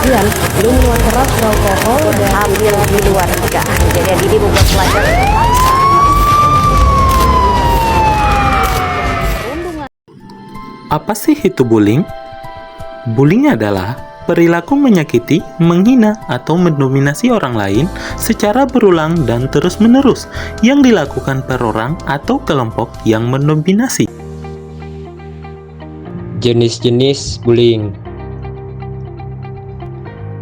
Kemudian minuman keras, alkohol, dan ambil di luar juga. Jadi Didi membuat pelajar terpaksa. Apa sih itu bullying? Bullying adalah perilaku menyakiti, menghina, atau mendominasi orang lain secara berulang dan terus-menerus yang dilakukan per orang atau kelompok yang mendominasi. Jenis-jenis bullying.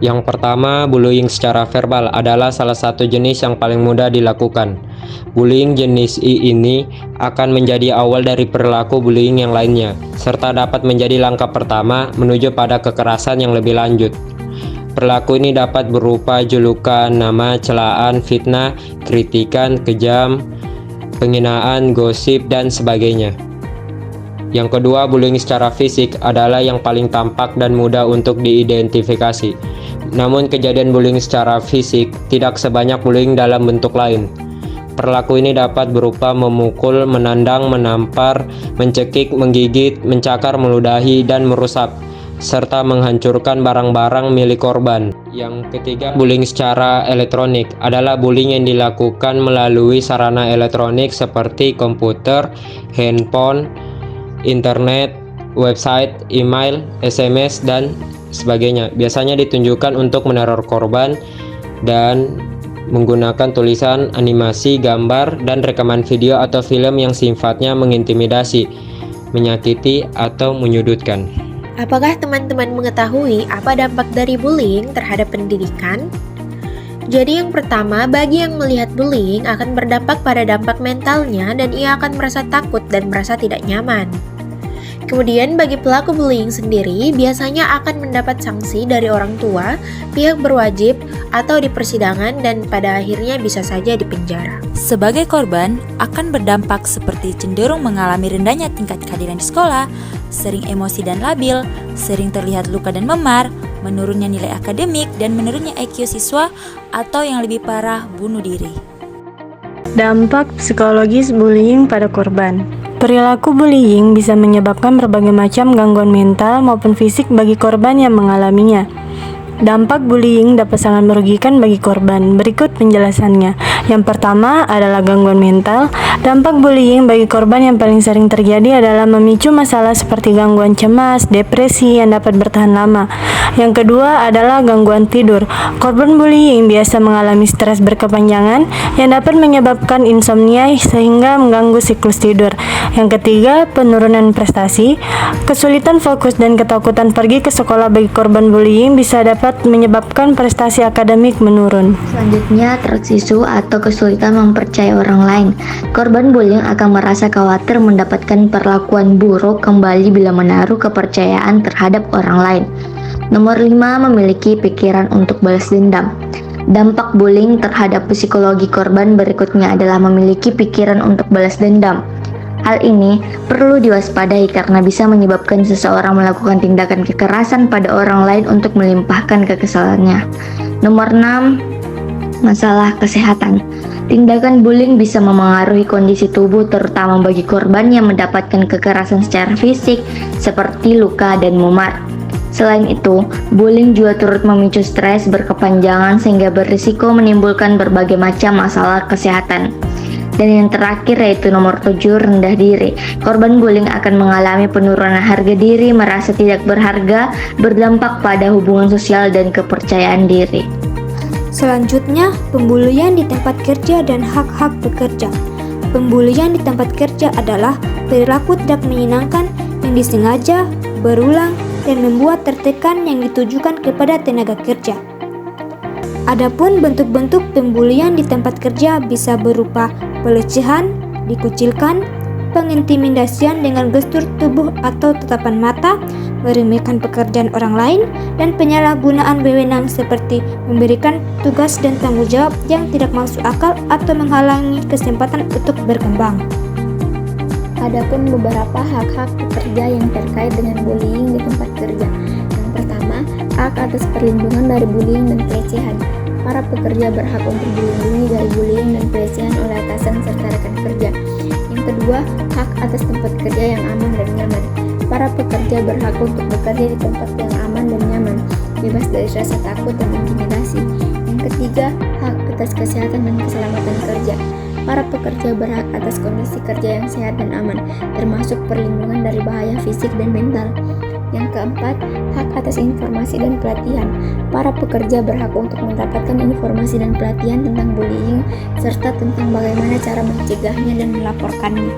Yang pertama, bullying secara verbal adalah salah satu jenis yang paling mudah dilakukan. Bullying jenis I ini akan menjadi awal dari perilaku bullying yang lainnya, serta dapat menjadi langkah pertama menuju pada kekerasan yang lebih lanjut. Perilaku ini dapat berupa julukan, nama, celaan, fitnah, kritikan, kejam, penghinaan, gosip, dan sebagainya. Yang kedua, bullying secara fisik adalah yang paling tampak dan mudah untuk diidentifikasi. Namun kejadian bullying secara fisik tidak sebanyak bullying dalam bentuk lain. Perilaku ini dapat berupa memukul, menendang, menampar, mencekik, menggigit, mencakar, meludahi, dan merusak, serta menghancurkan barang-barang milik korban. Yang ketiga, bullying secara elektronik adalah bullying yang dilakukan melalui sarana elektronik seperti komputer, handphone, internet, website, email, SMS, dan sebagainya. Biasanya ditunjukkan untuk meneror korban dan menggunakan tulisan, animasi, gambar, dan rekaman video atau film yang sifatnya mengintimidasi, menyakiti, atau menyudutkan. Apakah teman-teman mengetahui apa dampak dari bullying terhadap pendidikan? Jadi yang pertama, bagi yang melihat bullying akan berdampak pada dampak mentalnya dan ia akan merasa takut dan merasa tidak nyaman. Kemudian bagi pelaku bullying sendiri biasanya akan mendapat sanksi dari orang tua, pihak berwajib, atau di persidangan dan pada akhirnya bisa saja dipenjara. Sebagai korban akan berdampak seperti cenderung mengalami rendahnya tingkat kehadiran di sekolah, sering emosi dan labil, sering terlihat luka dan memar, menurunnya nilai akademik dan menurunnya IQ siswa, atau yang lebih parah bunuh diri. Dampak psikologis bullying pada korban. Perilaku bullying bisa menyebabkan berbagai macam gangguan mental maupun fisik bagi korban yang mengalaminya. Dampak bullying dapat sangat merugikan bagi korban. Berikut penjelasannya. Yang pertama adalah gangguan mental. Dampak bullying bagi korban yang paling sering terjadi adalah memicu masalah seperti gangguan cemas, depresi yang dapat bertahan lama. Yang kedua adalah gangguan tidur. Korban bullying biasa mengalami stres berkepanjangan yang dapat menyebabkan insomnia sehingga mengganggu siklus tidur. Yang ketiga, penurunan prestasi. Kesulitan fokus dan ketakutan pergi ke sekolah bagi korban bullying bisa dapat menyebabkan prestasi akademik menurun. Selanjutnya, trust issue atau kesulitan mempercayai orang lain. Korban bullying akan merasa khawatir mendapatkan perlakuan buruk kembali bila menaruh kepercayaan terhadap orang lain. Nomor 5, memiliki pikiran untuk balas dendam. Dampak bullying terhadap psikologi korban berikutnya adalah memiliki pikiran untuk balas dendam. Hal ini perlu diwaspadai karena bisa menyebabkan seseorang melakukan tindakan kekerasan pada orang lain untuk melimpahkan kekesalannya. Nomor 6, masalah kesehatan. Tindakan bullying bisa memengaruhi kondisi tubuh terutama bagi korban yang mendapatkan kekerasan secara fisik seperti luka dan memar. Selain itu, bullying juga turut memicu stres berkepanjangan sehingga berisiko menimbulkan berbagai macam masalah kesehatan. Dan yang terakhir yaitu nomor 7, rendah diri. Korban bullying akan mengalami penurunan harga diri, merasa tidak berharga, berdampak pada hubungan sosial dan kepercayaan diri. Selanjutnya, pembulian di tempat kerja dan hak-hak pekerja. Pembulian di tempat kerja adalah perilaku tidak menyenangkan yang disengaja, berulang, dan membuat tertekan yang ditujukan kepada tenaga kerja. Adapun bentuk-bentuk pembulian di tempat kerja bisa berupa pelecehan, dikucilkan, pengintimidasian dengan gestur tubuh atau tatapan mata, meremehkan pekerjaan orang lain, dan penyalahgunaan wewenang seperti memberikan tugas dan tanggung jawab yang tidak masuk akal atau menghalangi kesempatan untuk berkembang. Adapun beberapa hak-hak pekerja yang terkait dengan bullying di tempat kerja. Yang pertama, hak atas perlindungan dari bullying dan pelecehan. Para pekerja berhak untuk dilindungi dari bullying dan pelecehan oleh atasan serta rekan kerja. Yang kedua, hak atas tempat kerja yang aman dan nyaman. Para pekerja berhak untuk bekerja di tempat yang aman dan nyaman. bebas dari rasa takut dan intimidasi. Yang ketiga, hak atas kesehatan dan keselamatan kerja. Para pekerja berhak atas kondisi kerja yang sehat dan aman, termasuk perlindungan dari bahaya fisik dan mental. Yang keempat, hak atas informasi dan pelatihan. Para pekerja berhak untuk mendapatkan informasi dan pelatihan tentang bullying, serta tentang bagaimana cara mencegahnya dan melaporkannya.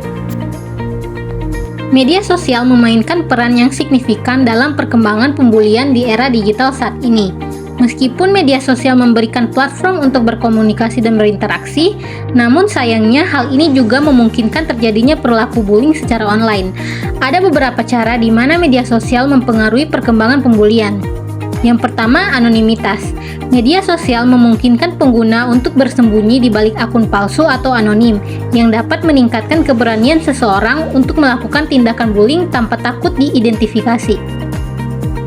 Media sosial memainkan peran yang signifikan dalam perkembangan pembulian di era digital saat ini. Meskipun media sosial memberikan platform untuk berkomunikasi dan berinteraksi, namun sayangnya hal ini juga memungkinkan terjadinya perilaku bullying secara online. Ada beberapa cara di mana media sosial mempengaruhi perkembangan pembulian. Yang pertama, anonimitas. Media sosial memungkinkan pengguna untuk bersembunyi di balik akun palsu atau anonim, yang dapat meningkatkan keberanian seseorang untuk melakukan tindakan bullying tanpa takut diidentifikasi.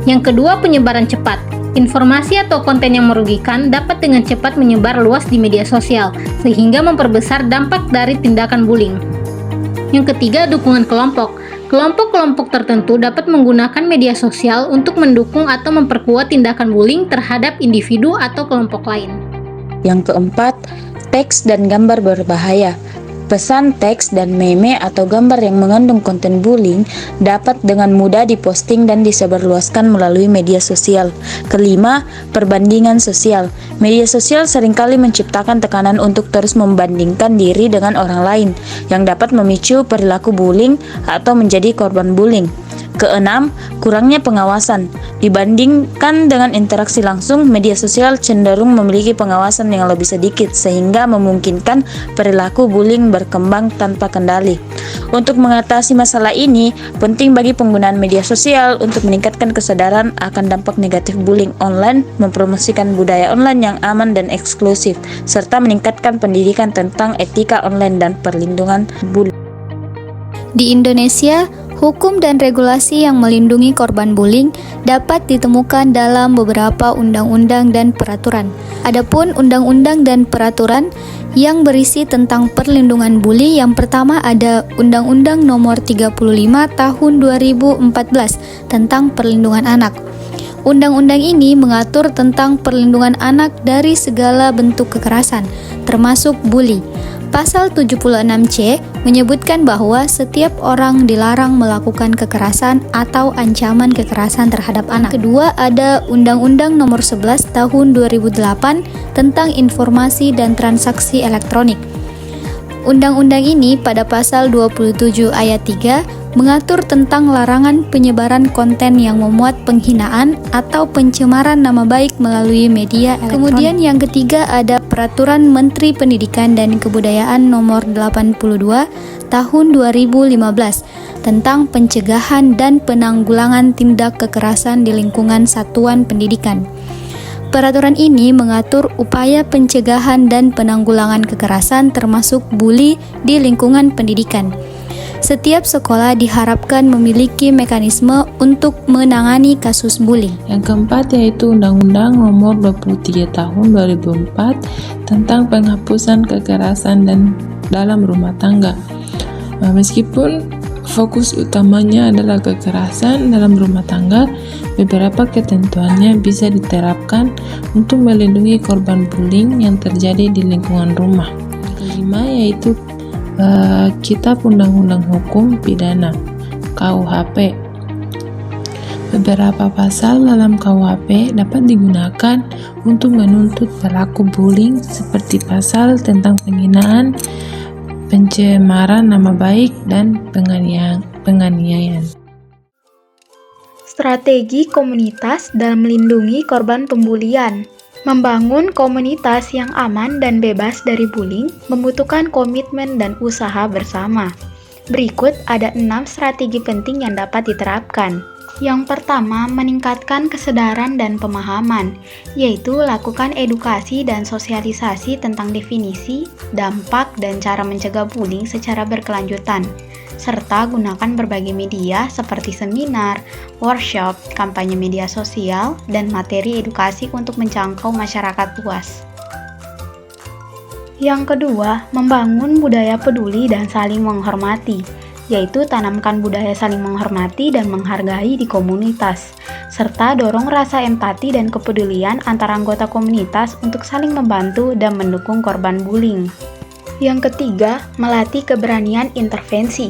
Yang kedua, penyebaran cepat. Informasi atau konten yang merugikan dapat dengan cepat menyebar luas di media sosial, sehingga memperbesar dampak dari tindakan bullying. Yang ketiga, dukungan kelompok. Kelompok-kelompok tertentu dapat menggunakan media sosial untuk mendukung atau memperkuat tindakan bullying terhadap individu atau kelompok lain. Yang keempat, teks dan gambar berbahaya. Pesan teks dan meme atau gambar yang mengandung konten bullying dapat dengan mudah diposting dan disebarluaskan melalui media sosial. Kelima, perbandingan sosial. Media sosial seringkali menciptakan tekanan untuk terus membandingkan diri dengan orang lain, yang dapat memicu perilaku bullying atau menjadi korban bullying. Keenam, kurangnya pengawasan. Dibandingkan dengan interaksi langsung, media sosial cenderung memiliki pengawasan yang lebih sedikit, sehingga memungkinkan perilaku bullying berkembang tanpa kendali. Untuk mengatasi masalah ini, penting bagi penggunaan media sosial untuk meningkatkan kesadaran akan dampak negatif bullying online, mempromosikan budaya online yang aman dan eksklusif, serta meningkatkan pendidikan tentang etika online dan perlindungan bullying. Di Indonesia, hukum dan regulasi yang melindungi korban bullying dapat ditemukan dalam beberapa undang-undang dan peraturan. Adapun undang-undang dan peraturan yang berisi tentang perlindungan bully, yang pertama ada Undang-Undang Nomor 35 Tahun 2014 tentang perlindungan anak. Undang-undang ini mengatur tentang perlindungan anak dari segala bentuk kekerasan, termasuk bully. Pasal 76C menyebutkan bahwa setiap orang dilarang melakukan kekerasan atau ancaman kekerasan terhadap anak. Kedua, ada Undang-Undang Nomor 11 Tahun 2008 tentang Informasi dan Transaksi Elektronik. Undang-undang ini pada pasal 27 ayat 3 mengatur tentang larangan penyebaran konten yang memuat penghinaan atau pencemaran nama baik melalui media elektronik. Kemudian yang ketiga ada Peraturan Menteri Pendidikan dan Kebudayaan Nomor 82 Tahun 2015 tentang pencegahan dan penanggulangan tindak kekerasan di lingkungan satuan pendidikan. Peraturan ini mengatur upaya pencegahan dan penanggulangan kekerasan termasuk bully di lingkungan pendidikan. Setiap sekolah diharapkan memiliki mekanisme untuk menangani kasus bullying. Yang keempat yaitu Undang-Undang Nomor 23 Tahun 2004 tentang penghapusan kekerasan dan dalam rumah tangga. Meskipun fokus utamanya adalah kekerasan dalam rumah tangga, beberapa ketentuannya bisa diterapkan untuk melindungi korban bullying yang terjadi di lingkungan rumah. Kelima yaitu Kitab Undang-Undang Hukum Pidana (KUHP). Beberapa pasal dalam KUHP dapat digunakan untuk menuntut pelaku bullying seperti pasal tentang penghinaan, pencemaran nama baik, dan penganiayaan. Strategi komunitas dalam melindungi korban pembulian. Membangun komunitas yang aman dan bebas dari bullying membutuhkan komitmen dan usaha bersama. Berikut ada 6 strategi penting yang dapat diterapkan. Yang pertama, meningkatkan kesadaran dan pemahaman, yaitu lakukan edukasi dan sosialisasi tentang definisi, dampak, dan cara mencegah bullying secara berkelanjutan, serta gunakan berbagai media seperti seminar, workshop, kampanye media sosial, dan materi edukasi untuk menjangkau masyarakat luas. Yang kedua, membangun budaya peduli dan saling menghormati, yaitu tanamkan budaya saling menghormati dan menghargai di komunitas. serta dorong rasa empati dan kepedulian antara anggota komunitas untuk saling membantu dan mendukung korban bullying. Yang ketiga, melatih keberanian intervensi,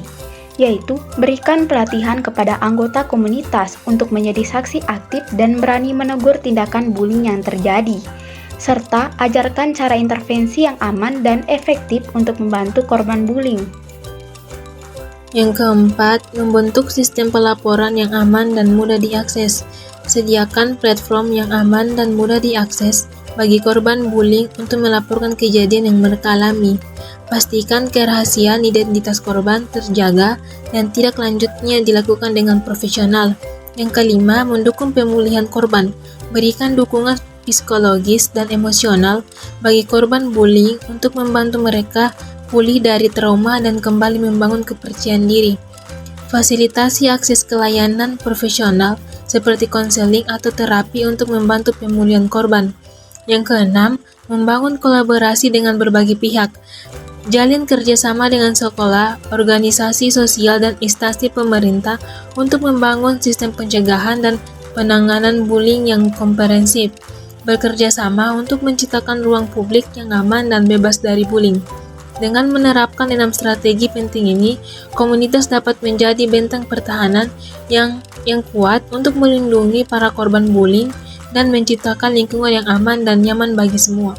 yaitu berikan pelatihan kepada anggota komunitas untuk menjadi saksi aktif dan berani menegur tindakan bullying yang terjadi, serta ajarkan cara intervensi yang aman dan efektif untuk membantu korban bullying. Yang keempat, membentuk sistem pelaporan yang aman dan mudah diakses. Sediakan platform yang aman dan mudah diakses bagi korban bullying untuk melaporkan kejadian yang mereka alami. Pastikan kerahasiaan identitas korban terjaga dan tidak lanjutnya dilakukan dengan profesional. Yang kelima, mendukung pemulihan korban. Berikan dukungan psikologis dan emosional bagi korban bullying untuk membantu mereka pulih dari trauma dan kembali membangun kepercayaan diri. Fasilitasi akses ke layanan profesional seperti konseling atau terapi untuk membantu pemulihan korban. Yang keenam, membangun kolaborasi dengan berbagai pihak. Jalin kerjasama dengan sekolah, organisasi sosial, dan instansi pemerintah untuk membangun sistem pencegahan dan penanganan bullying yang komprehensif. Bekerja sama untuk menciptakan ruang publik yang aman dan bebas dari bullying. Dengan menerapkan 6 strategi penting ini, komunitas dapat menjadi benteng pertahanan yang kuat untuk melindungi para korban bullying dan menciptakan lingkungan yang aman dan nyaman bagi semua.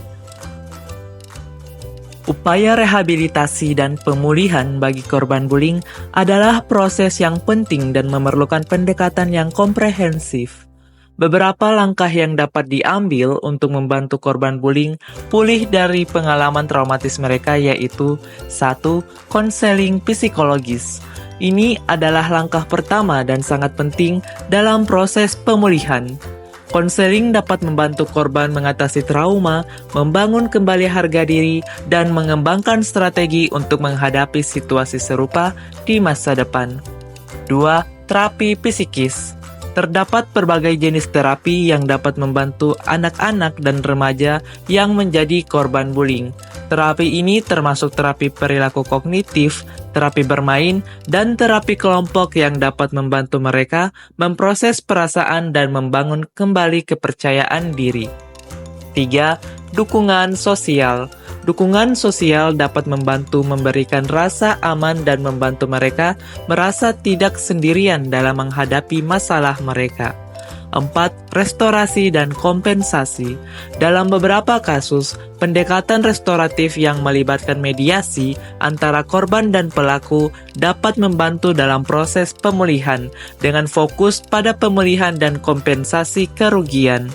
Upaya rehabilitasi dan pemulihan bagi korban bullying adalah proses yang penting dan memerlukan pendekatan yang komprehensif. Beberapa langkah yang dapat diambil untuk membantu korban bullying pulih dari pengalaman traumatis mereka yaitu 1. Konseling psikologis. Ini adalah langkah pertama dan sangat penting dalam proses pemulihan. Konseling dapat membantu korban mengatasi trauma, membangun kembali harga diri, dan mengembangkan strategi untuk menghadapi situasi serupa di masa depan. 2. Terapi psikis. Terdapat berbagai jenis terapi yang dapat membantu anak-anak dan remaja yang menjadi korban bullying. Terapi ini termasuk terapi perilaku kognitif, terapi bermain, dan terapi kelompok yang dapat membantu mereka memproses perasaan dan membangun kembali kepercayaan diri. 3. Dukungan sosial. Dukungan sosial dapat membantu memberikan rasa aman dan membantu mereka merasa tidak sendirian dalam menghadapi masalah mereka. 4. Restorasi dan kompensasi. Dalam beberapa kasus, pendekatan restoratif yang melibatkan mediasi antara korban dan pelaku dapat membantu dalam proses pemulihan dengan fokus pada pemulihan dan kompensasi kerugian.